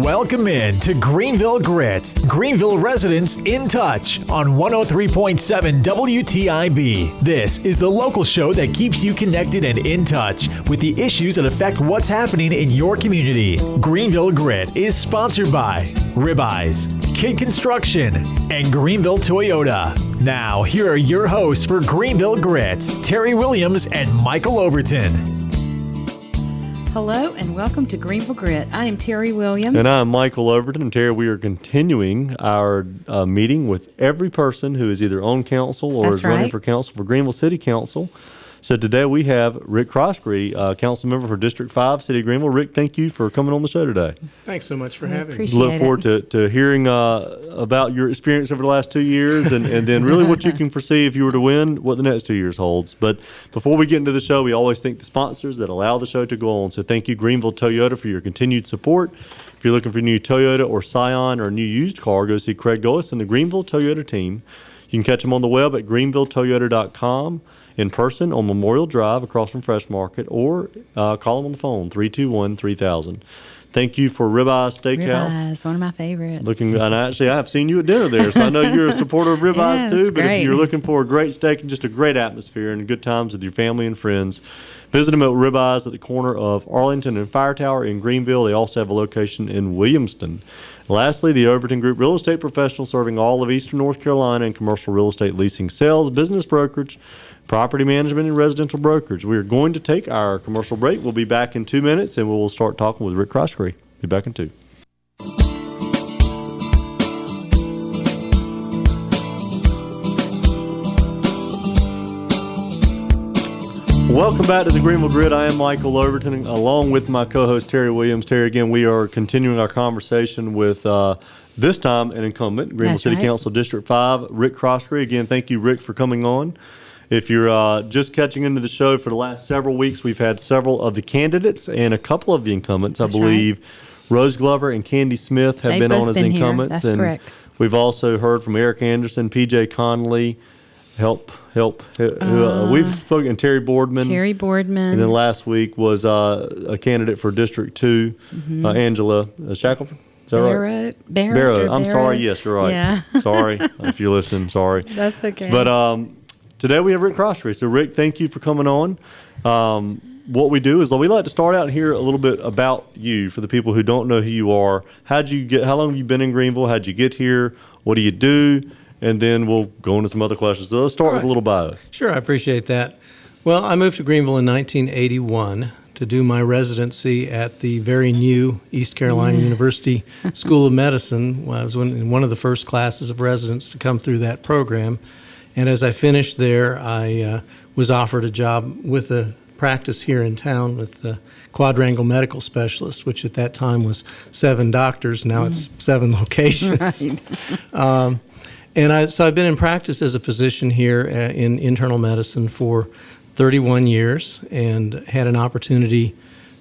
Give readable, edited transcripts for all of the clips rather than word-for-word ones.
Welcome in to Greenville Grit, Greenville residents in touch on 103.7 WTIB. This is the local show that keeps you connected and in touch with the issues that affect what's happening in your community. Greenville Grit is sponsored by Ribeyes, Kid Construction, and Greenville Toyota. Now, here are your hosts for Greenville Grit, Terry Williams and Michael Overton. Hello and welcome to Greenville Grit. I am Terry Williams. And I'm Michael Overton. And Terry, we are continuing our meeting with every person who is either on council or is running for council for Greenville City Council. So today we have Rick Croskery, council member for District 5, City of Greenville. Rick, thank you for coming on the show today. Thanks so much for having me. Look forward to hearing about your experience over the last 2 years and then really what you can foresee if you were to win, what the next 2 years holds. But before we get into the show, we always thank the sponsors that allow the show to go on. So thank you, Greenville Toyota, for your continued support. If you're looking for a new Toyota or Scion or a new used car, go see Craig Gillis and the Greenville Toyota team. You can catch them on the web at greenvilletoyota.com. in person on Memorial Drive across from Fresh Market, or call them on the phone, 321-3000. Thank you for Ribeyes Steakhouse. Ribeyes, one of my favorites. And actually, I have seen you at dinner there, so I know you're a supporter of Ribeyes too. But great. If you're looking for a great steak and just a great atmosphere and good times with your family and friends, visit them at Ribeyes at the corner of Arlington and Fire Tower in Greenville. They also have a location in Williamston. Lastly, the Overton Group Real Estate Professional, serving all of Eastern North Carolina in commercial real estate leasing, sales, business brokerage, property management, and residential brokerage. We are going to take our commercial break. We'll be back in 2 minutes, and we'll start talking with Rick Croskery. Be back in 2. Welcome back to the Greenville Grit. I am Michael Overton, along with my co-host Terry Williams. Terry, again, we are continuing our conversation with this time an incumbent, Greenville City Council District 5, Rick Croskery. Again, thank you, Rick, for coming on. If you're just catching into the show, for the last several weeks, we've had several of the candidates and a couple of the incumbents. I believe Rose Glover and Candy Smith have been on as incumbents. That's and correct. We've also heard from Eric Anderson, PJ Connolly, we've spoken, Terry Boardman. And then last week was a candidate for District 2, Angela Shackelford. Is that right? Barrow. I'm sorry. Yes, you're right. Yeah. Sorry. If you're listening, sorry. That's okay. But today we have Rick Croskery. So, Rick, thank you for coming on. What we do is we like to start out and hear a little bit about you for the people who don't know who you are. How long have you been in Greenville? How'd you get here? What do you do? And then we'll go into some other questions. So let's start with a little bio. Sure, I appreciate that. Well, I moved to Greenville in 1981 to do my residency at the very new East Carolina University School of Medicine. I was in one of the first classes of residents to come through that program. And as I finished there, I was offered a job with a practice here in town with the Quadrangle Medical Specialist, which at that time was 7 doctors. Now it's 7 locations. Right. So I've been in practice as a physician here in internal medicine for 31 years and had an opportunity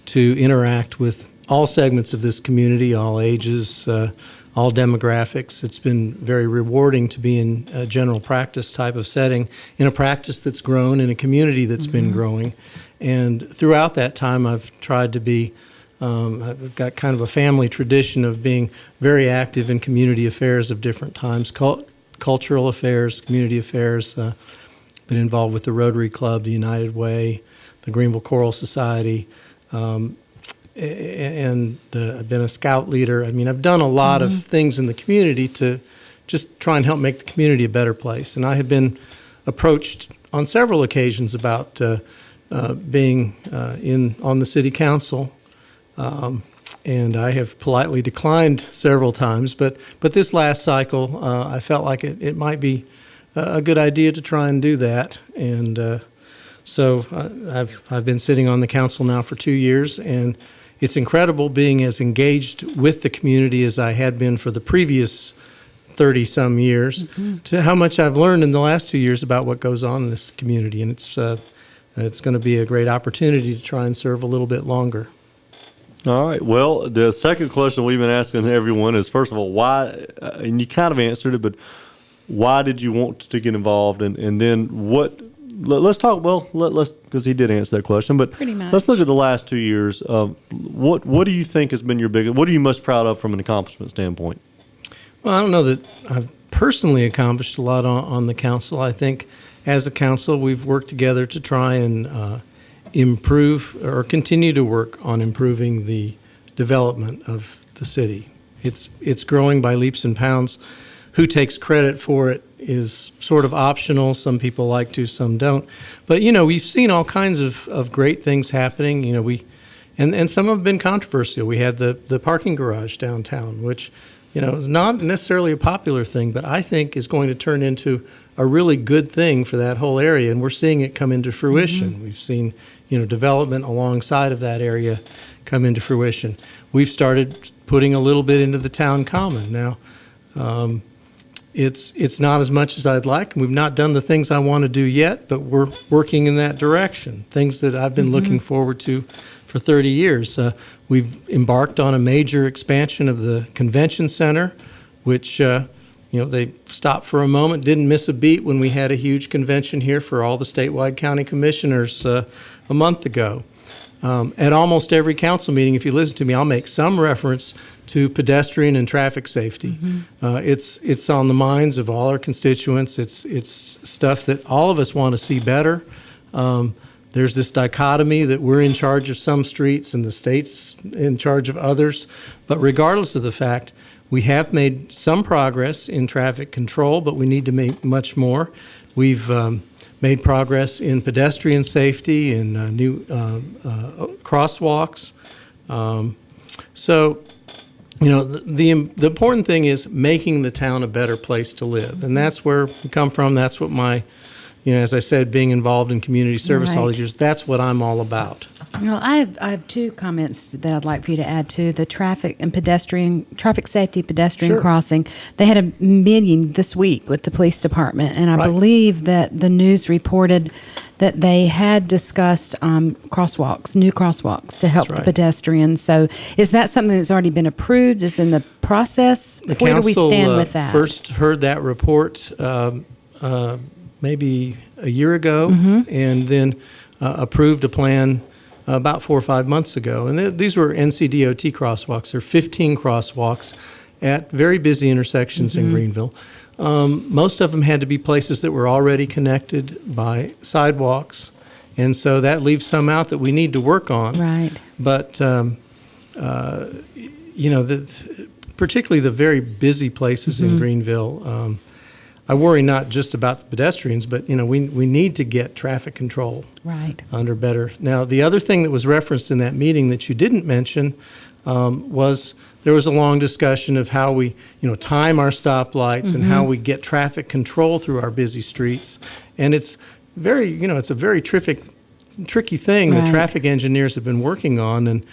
to interact with all segments of this community, all ages, all demographics. It's been very rewarding to be in a general practice type of setting, in a practice that's grown, in a community that's been growing. And throughout that time, I've tried to be I've got kind of a family tradition of being very active in community affairs of different times, cultural affairs, community affairs. Been involved with the Rotary Club, the United Way, the Greenville Choral Society, and I've been a scout leader. I mean, I've done a lot of things in the community to just try and help make the community a better place. And I have been approached on several occasions about being on the city council. And I have politely declined several times, but this last cycle, I felt like it might be a good idea to try and do that. And so I've been sitting on the council now for 2 years, and it's incredible being as engaged with the community as I had been for the previous 30-some years, to how much I've learned in the last 2 years about what goes on in this community. And it's going to be a great opportunity to try and serve a little bit longer. All right. Well, the second question we've been asking everyone is, first of all, why, and you kind of answered it, but why did you want to get involved? And then what let's talk. Well, let's because he did answer that question, but Pretty much. let's look at the last 2 years. What do you think has been your biggest? What are you most proud of from an accomplishment standpoint? Well, I don't know that I've personally accomplished a lot on the council. I think as a council, we've worked together to try and improve or continue to work on improving the development of the city. It's growing by leaps and bounds. Who takes credit for it is sort of optional. Some people like to, some don't. But, we've seen all kinds of great things happening. And some have been controversial. We had the parking garage downtown, which, is not necessarily a popular thing, but I think is going to turn into a really good thing for that whole area. And we're seeing it come into fruition. Mm-hmm. We've seen, development alongside of that area come into fruition. We've started putting a little bit into the town common. Now, it's not as much as I'd like. We've not done the things I want to do yet, but we're working in that direction, things that I've been looking forward to for 30 years. We've embarked on a major expansion of the convention center, which, they stopped for a moment, didn't miss a beat when we had a huge convention here for all the statewide county commissioners a month ago. At almost every council meeting, if you listen to me, I'll make some reference to pedestrian and traffic safety. It's on the minds of all our constituents. It's stuff that all of us want to see better. There's this dichotomy that we're in charge of some streets and the state's in charge of others. But regardless of the fact, we have made some progress in traffic control, but we need to make much more. We've made progress in pedestrian safety and new crosswalks. The important thing is making the town a better place to live. And that's where we come from. That's what my, as I said, being involved in community service all these years, that's what I'm all about. I have two comments that I'd like for you to add to the traffic safety pedestrian crossing. They had a meeting this week with the police department, and I believe that the news reported that they had discussed new crosswalks to help the pedestrians. So is that something that's already been approved, is in the process? The Where do we council stand with that? First heard that report maybe a year ago, and then approved a plan about 4 or 5 months ago. And these were NCDOT crosswalks. There are 15 crosswalks at very busy intersections in Greenville. Most of them had to be places that were already connected by sidewalks. And so that leaves some out that we need to work on. Right. But, particularly the very busy places in Greenville, I worry not just about the pedestrians, but we need to get traffic control under better. Now, the other thing that was referenced in that meeting that you didn't mention was there was a long discussion of how we time our stoplights and how we get traffic control through our busy streets, and it's very it's a very tricky thing that traffic engineers have been working on. And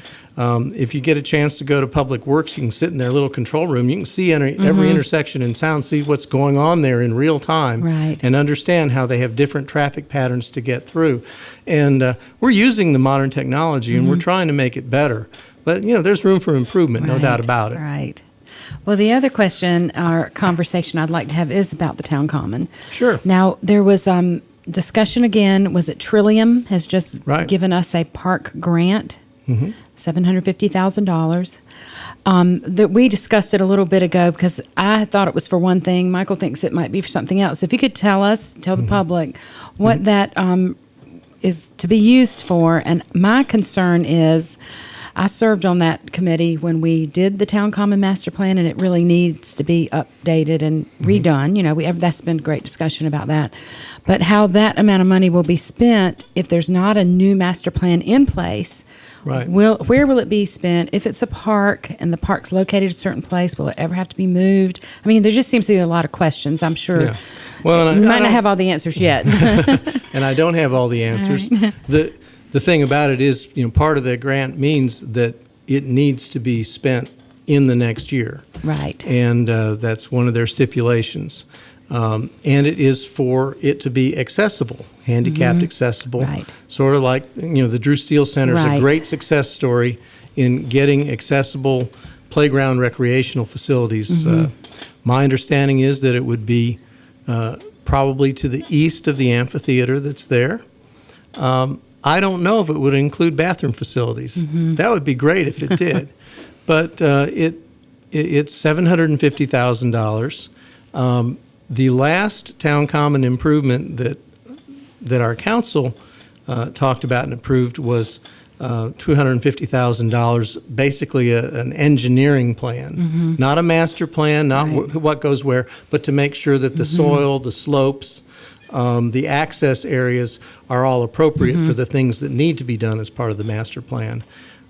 if you get a chance to go to Public Works, you can sit in their little control room. You can see every intersection in town, see what's going on there in real time, and understand how they have different traffic patterns to get through. And we're using the modern technology, and we're trying to make it better. But, there's room for improvement, no doubt about it. Right. Well, the other question or conversation I'd like to have is about the town common. Sure. Now, there was discussion again. Was it Trillium has just given us a park grant, $750,000. That we discussed it a little bit ago because I thought it was for one thing. Michael thinks it might be for something else. So if you could tell the public what that is to be used for. And my concern is, I served on that committee when we did the Town Common Master Plan, and it really needs to be updated and redone. That's been great discussion about that. But how that amount of money will be spent if there's not a new master plan in place, where will it be spent? If it's a park and the park's located at a certain place, will it ever have to be moved? I mean, there just seems to be a lot of questions, I'm sure. Yeah. Well, you might not have all the answers yet. And I don't have all the answers. Right. The thing about it is, part of the grant means that it needs to be spent in the next year. Right. And that's one of their stipulations. And it is for it to be accessible, handicapped accessible. Right. Sort of like, the Drew Steele Center is a great success story in getting accessible playground recreational facilities. My understanding is that it would be probably to the east of the amphitheater that's there. I don't know if it would include bathroom facilities. That would be great if it did, but it's $750,000. The last town common improvement that our council talked about and approved was $250,000, basically an engineering plan, not a master plan, not what goes where, but to make sure that the soil, the slopes, the access areas are all appropriate for the things that need to be done as part of the master plan.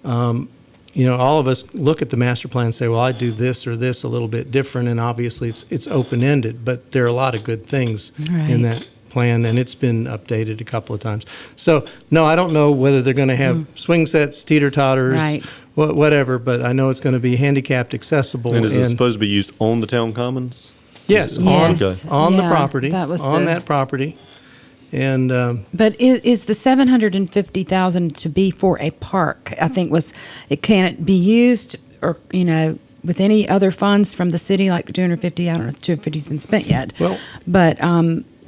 All of us look at the master plan and say, well, I do this or this a little bit different, and obviously it's open-ended, but there are a lot of good things in that plan, and it's been updated a couple of times. So, no, I don't know whether they're going to have swing sets, teeter-totters, whatever, but I know it's going to be handicapped accessible. And is it supposed to be used on the town commons? Yes, on the property, that property. And but is the $750,000 to be for a park? I think can it be used or with any other funds from the city like the 250? I don't know if 250's been spent yet. Well, but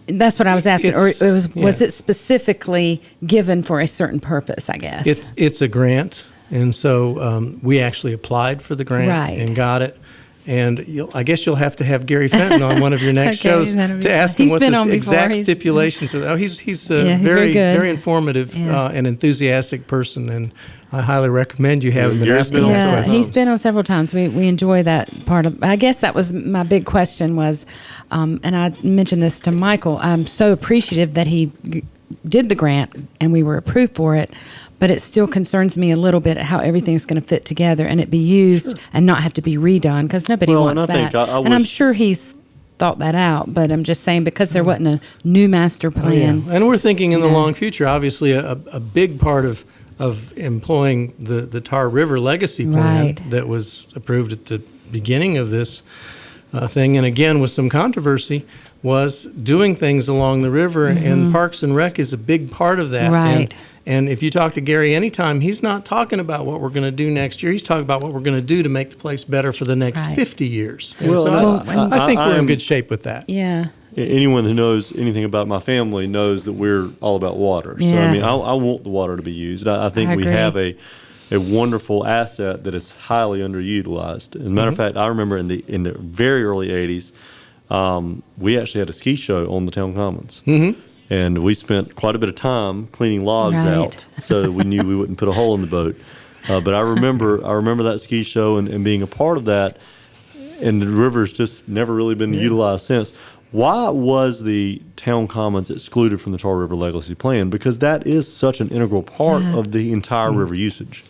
that's what I was asking. Or was it specifically given for a certain purpose? I guess it's a grant, and so we actually applied for the grant and got it. And I guess you'll have to have Gary Fenton on one of your next shows to ask him what the exact stipulations are. He's a very informative and enthusiastic person, and I highly recommend you have him and ask him those questions. He's been on several times. We enjoy that part of. I guess that was my big question was, and I mentioned this to Michael. I'm so appreciative that he did the grant and we were approved for it. But it still concerns me a little bit how everything's going to fit together and it be used and not have to be redone because nobody wants that. And I'm sure he's thought that out, but I'm just saying because there wasn't a new master plan. And we're thinking in the long future, obviously a big part of employing the Tar River Legacy Plan that was approved at the beginning of this thing, and again with some controversy, was doing things along the river, and Parks and Rec is a big part of that. And if you talk to Gary anytime, he's not talking about what we're going to do next year. He's talking about what we're going to do to make the place better for the next 50 years. And I think we're in good shape with that. Yeah. Anyone who knows anything about my family knows that we're all about water. So, I mean, I want the water to be used. I think we have a wonderful asset that is highly underutilized. As a matter of fact, I remember in the very early 80s, we actually had a ski show on the town commons. And we spent quite a bit of time cleaning logs out, so we knew we wouldn't put a hole in the boat. But I remember that ski show and being a part of that. And the river's just never really been utilized since. Why was the town commons excluded from the Tar River Legacy Plan? Because that is such an integral part of the entire river usage.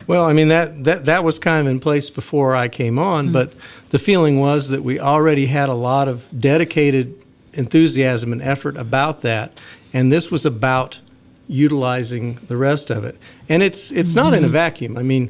Well, I mean, that was kind of in place before I came on, but the feeling was that we already had a lot of dedicated enthusiasm and effort about that, and this was about utilizing the rest of it. And it's not in a vacuum. I mean,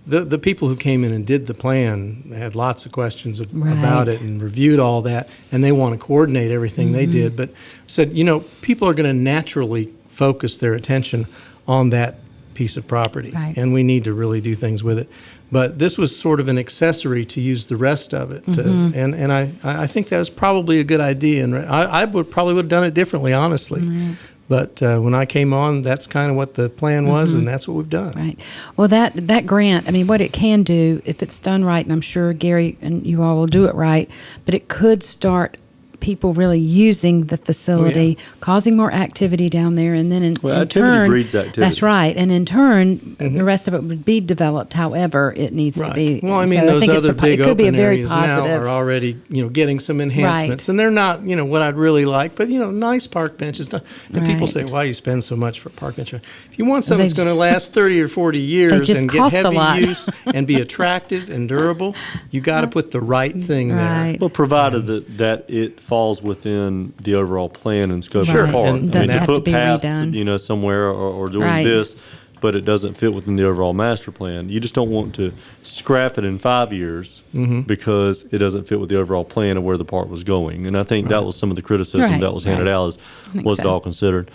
the people who came in and did the plan had lots of questions about it and reviewed all that, and they want to coordinate everything they did, but said, people are going to naturally focus their attention on that piece of property, and we need to really do things with it. But this was sort of an accessory to use the rest of it, and I think that was probably a good idea, and I would have done it differently, honestly. But when I came on, that's kind of what the plan was, and that's what we've done. Right. Well, that grant, I mean, what it can do, if it's done right, and I'm sure Gary and you all will do it right, but it could start people really using the facility, causing more activity down there, and then in activity turn, breeds activity. That's right, and in turn, the rest of it would be developed. However, it needs to be. Well, I mean, those other big open areas now are already, getting some enhancements, and they're not, what I'd really like, but nice park benches. And people say, "Why do you spend so much for a park bench?" If you want something that's going to last 30 or 40 years and get heavy use and be attractive and durable, you got to put the right thing there. Well, provided that it falls within the overall plan and scope of the park. And I mean, to put paths, redone. Somewhere or doing this, but it doesn't fit within the overall master plan. You just don't want to scrap it in 5 years because it doesn't fit with the overall plan of where the park was going. And I think that was some of the criticism that was handed out. Was it all considered?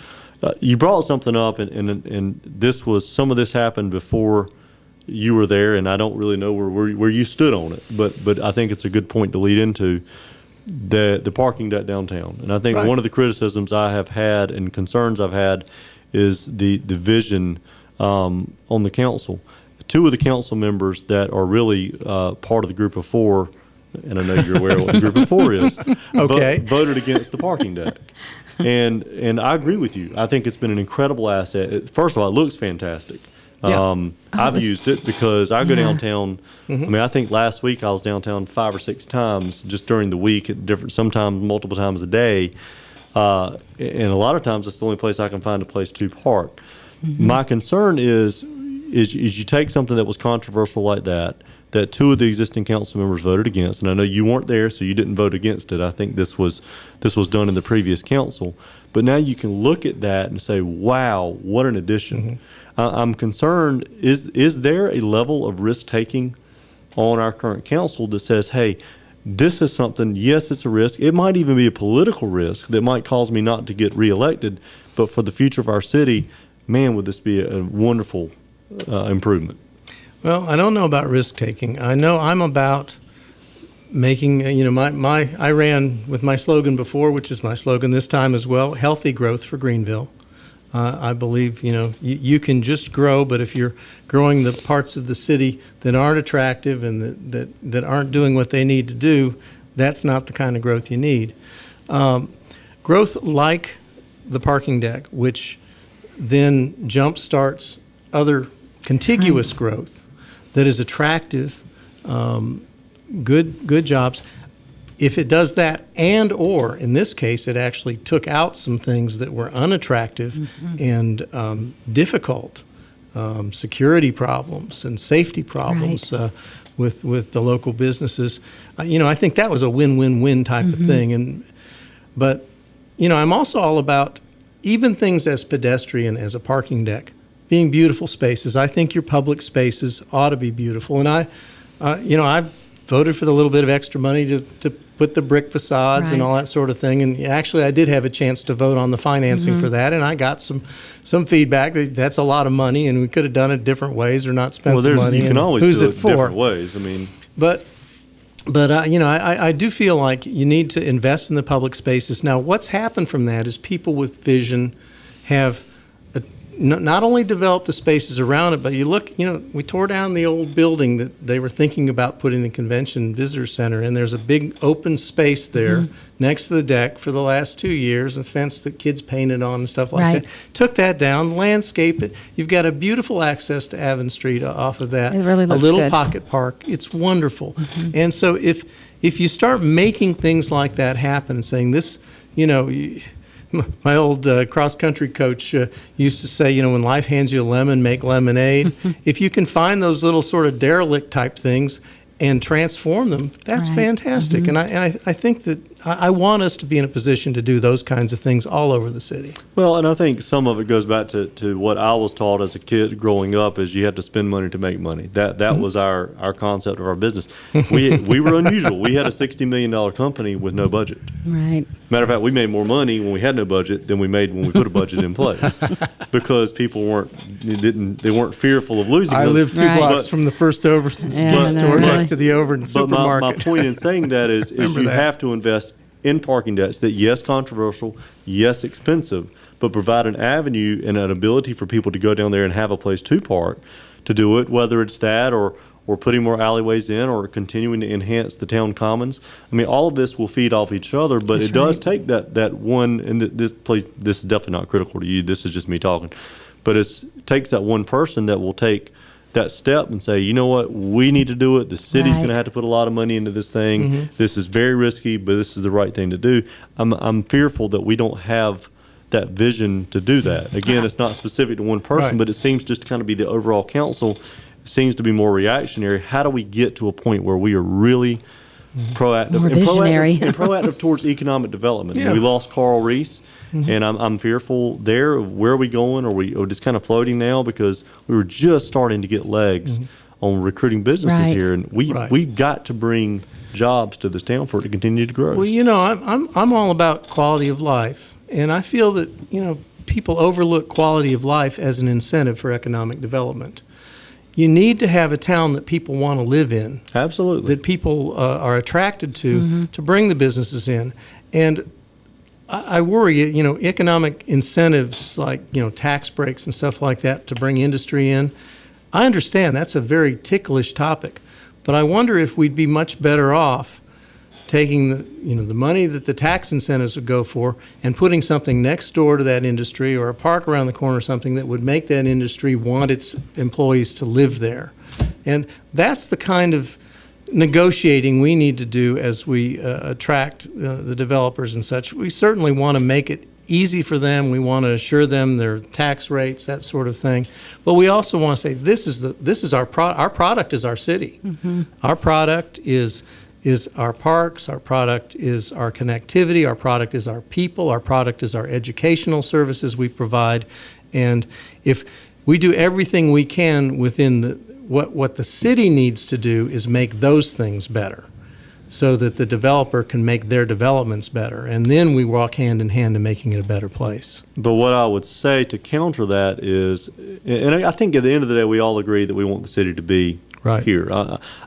You brought something up, and this was some of this happened before you were there, and I don't really know where you stood on it, but I think it's a good point to lead into. the parking deck downtown. And I think one of the criticisms I have had and concerns I've had is the vision on the council. Two of the council members that are really part of the group of four, and I know you're aware of what the group of four is, voted against the parking deck. And I agree with you. I think it's been an incredible asset. First of all, it looks fantastic. I've used it because I go downtown. I mean, I think last week I was downtown 5 or 6 times just during the week, at different, sometimes multiple times a day. And a lot of times it's the only place I can find a place to park. My concern is you take something that was controversial like that two of the existing council members voted against, and I know you weren't there, so you didn't vote against it. I think this was done in the previous council. But now you can look at that and say, wow, what an addition. I'm concerned, is there a level of risk-taking on our current council that says, hey, this is something, yes, it's a risk. It might even be a political risk that might cause me not to get reelected, but for the future of our city, man, would this be a wonderful improvement. Well, I don't know about risk-taking. I know I'm about making, I ran with my slogan before, which is my slogan this time as well, healthy growth for Greenville. I believe, you can just grow, but if you're growing the parts of the city that aren't attractive and that aren't doing what they need to do, that's not the kind of growth you need. Growth like the parking deck, which then jumpstarts other contiguous growth that is attractive, good jobs. If it does that, and or in this case, it actually took out some things that were unattractive and difficult, security problems and safety problems with the local businesses. I think that was a win-win-win type of thing. But I'm also all about even things as pedestrian as a parking deck being beautiful spaces. I think your public spaces ought to be beautiful. And I voted for the little bit of extra money to put the brick facades and all that sort of thing. And actually, I did have a chance to vote on the financing for that, and I got some feedback that that's a lot of money, and we could have done it different ways or not spent the money. You can always who's do it it for? different ways. I mean, but I do feel like you need to invest in the public spaces. Now, what's happened from that is people with vision have not only developed the spaces around it, but you look, we tore down the old building that they were thinking about putting the convention visitor center in. There's a big open space there next to the deck for the last 2 years, a fence that kids painted on and stuff like that. Took that down, landscape it. You've got a beautiful access to Avon Street off of that. It really looks a little good. pocket park. It's wonderful. And so if you start making things like that happen and saying this, my old cross-country coach used to say, when life hands you a lemon, make lemonade. If you can find those little sort of derelict type things and transform them, that's fantastic. And I think that I want us to be in a position to do those kinds of things all over the city. well, and I think some of it goes back to what I was taught as a kid growing up is you have to spend money to make money. That was our concept of our business. We were unusual. We had a $60 million company with no budget. Right. Matter of fact, we made more money when we had no budget than we made when we put a budget in place, because people weren't fearful of losing. I money. live 2 Right. blocks from the First Overton Yeah, store no, next to the Overton But supermarket. my point in saying that is Remember you that. have to invest in parking decks that, yes, controversial, yes, expensive, but provide an avenue and an ability for people to go down there and have a place to park, to do it, whether it's that or putting more alleyways in or continuing to enhance the town commons. I mean, all of this will feed off each other, but it does take that one, and this is definitely not critical to you, this is just me talking, but it takes that one person that will take that step and say, you know what, we need to do it. The city's going to have to put a lot of money into this thing. This is very risky, but this is the right thing to do. I'm fearful that we don't have that vision to do that. Again, it's not specific to one person, but it seems just to kind of be the overall council. It seems to be more reactionary. How do we get to a point where we are really proactive More visionary. and proactive towards economic development? We lost Carl Reese. And I'm fearful there. Where are we going? Are we just kind of floating now? Because we were just starting to get legs on recruiting businesses here, and we've got to bring jobs to this town for it to continue to grow. Well, I'm all about quality of life, and I feel that people overlook quality of life as an incentive for economic development. you need to have a town that people want to live in. Absolutely. That people are attracted to bring the businesses in. And I worry, economic incentives like, tax breaks and stuff like that to bring industry in. I understand that's a very ticklish topic, but I wonder if we'd be much better off taking the money that the tax incentives would go for and putting something next door to that industry or a park around the corner or something that would make that industry want its employees to live there. And that's the kind of negotiating we need to do as we attract the developers and such. We certainly want to make it easy for them. We want to assure them their tax rates, that sort of thing. But we also want to say this is our product is our city. Our product is our parks, our product is our connectivity, our product is our people, our product is our educational services we provide. And if we do everything we can within what the city needs to do is make those things better so that the developer can make their developments better. And then we walk hand in hand to making it a better place. But what I would say to counter that is, and I think at the end of the day, we all agree that we want the city to be here.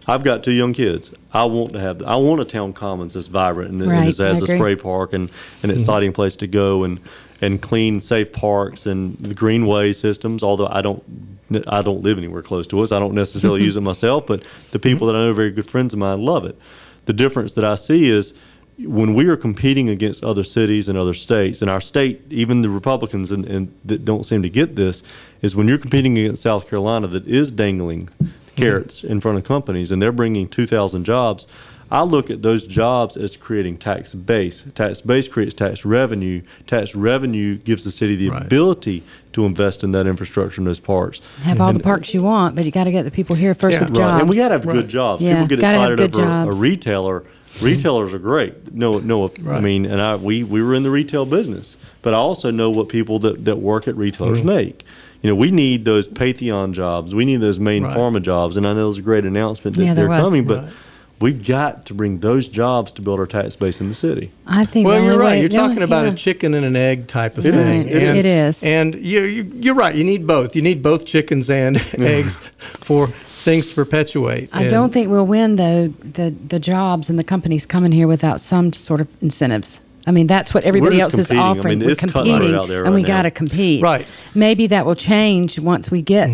I've got 2 young kids. I want a town commons that's vibrant and has a spray park and an exciting place to go and clean, safe parks and the greenway systems. Although I don't live anywhere close to us. I don't necessarily use it myself, but the people that I know, very good friends of mine, love it. The difference that I see is when we are competing against other cities and other states, and our state, even the Republicans and that don't seem to get this, is when you're competing against South Carolina that is dangling carrots in front of companies and they're bringing 2,000 jobs. I look at those jobs as creating tax base. Tax base creates tax revenue. Tax revenue gives the city the ability to invest in that infrastructure in those parks. Have all the parks you want, but you got to get the people here first with jobs. And we got to have good jobs. Yeah, people get excited over jobs. a retailer. Retailers are great. I mean, and we were in the retail business, but I also know what people that work at retailers make. We need those Patheon jobs. We need those Maine Pharma jobs. And I know it was a great announcement that they're coming, but we've got to bring those jobs to build our tax base in the city. I think. Well, you're right. You're talking about a chicken and an egg type of thing. It is. And you're right. You need both. You need both chickens and eggs for things to perpetuate. I don't think we'll win, though, the jobs and the companies coming here without some sort of incentives. I mean, that's what everybody else is offering. We're competing out there and we got to compete. Right. Maybe that will change once we get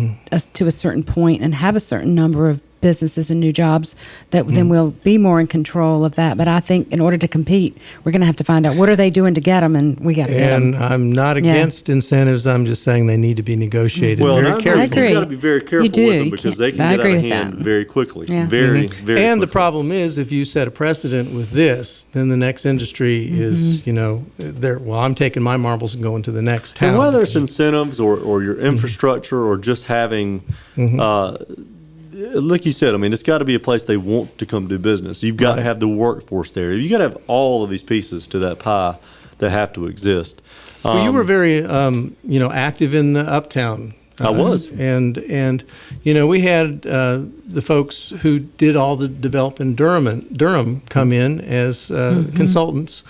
to a certain point and have a certain number of businesses and new jobs, that then we'll be more in control of that. But I think in order to compete, we're going to have to find out what are they doing to get them, and we got to get them. And I'm not against incentives. I'm just saying they need to be negotiated very carefully. I agree. You've got to be very careful with them because they can get out of hand very quickly. Yeah. Very And quickly. the problem is, if you set a precedent with this, then the next industry is, I'm taking my marbles and going to the next town. And whether it's incentives or your infrastructure or just having, like you said, I mean, it's got to be a place they want to come do business. You've got to have the workforce there. You've got to have all of these pieces to that pie that have to exist. Well, you were very, active in the Uptown. I was. And we had the folks who did all the development in Durham come in as consultants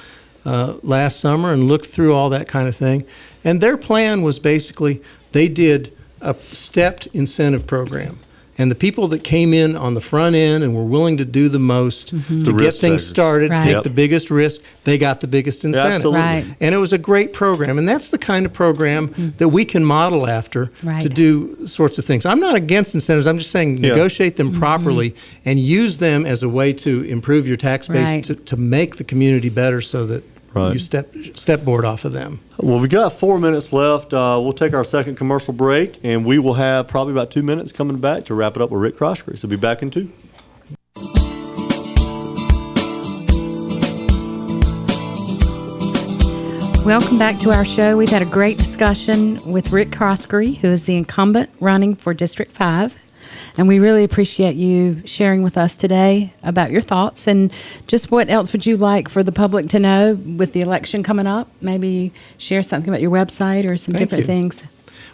last summer and looked through all that kind of thing. And their plan was basically they did a stepped incentive program. And the people that came in on the front end and were willing to do the most to get things started, take the biggest risk, they got the biggest incentive. Absolutely. Right. And it was a great program. And that's the kind of program that we can model after to do sorts of things. I'm not against incentives. I'm just saying negotiate them properly and use them as a way to improve your tax base to make the community better so that you step board off of them. Well, we got 4 minutes left. We'll take our second commercial break, and we will have probably about 2 minutes coming back to wrap it up with Rick Croskery. So we'll be back in 2. Welcome back to our show. We've had a great discussion with Rick Croskery, who is the incumbent running for District 5. And we really appreciate you sharing with us today about your thoughts and just what else would you like for the public to know with the election coming up? Maybe share something about your website or some different things.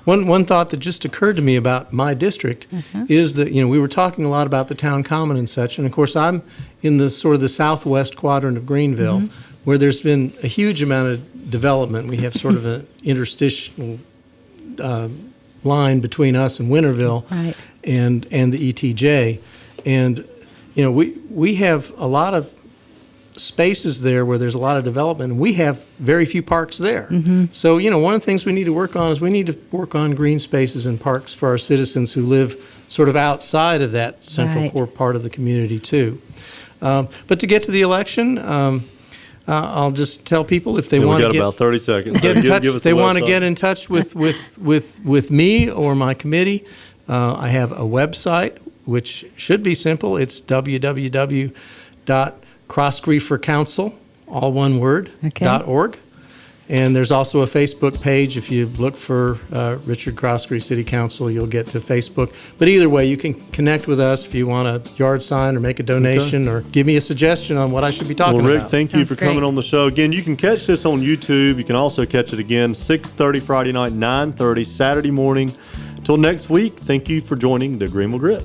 One thought that just occurred to me about my district is that, we were talking a lot about the town common and such. And, of course, I'm in the sort of the southwest quadrant of Greenville where there's been a huge amount of development. We have sort of an interstitial line between us and Winterville, Right. and the ETJ, and we have a lot of spaces there where there's a lot of development, and we have very few parks there. So, one of the things we need to work on is we need to work on green spaces and parks for our citizens who live sort of outside of that central Right. core part of the community too. But to get to the election, I'll just tell people if they We want got to about 30 seconds. get So in touch, give us if they the want to website. get in touch with me or my committee, I have a website which should be simple. It's www.crossgriefercouncil, all one word, Okay. .org. And there's also a Facebook page. If you look for Richard Crossgree City Council, you'll get to Facebook. But either way, you can connect with us if you want a yard sign or make a donation or give me a suggestion on what I should be talking Well, Rick, about. thank you Sounds for coming great. on the show. Again, you can catch this on YouTube. You can also catch it again 6:30 Friday night, 9:30 Saturday morning. Until next week, thank you for joining the Greenville Grit.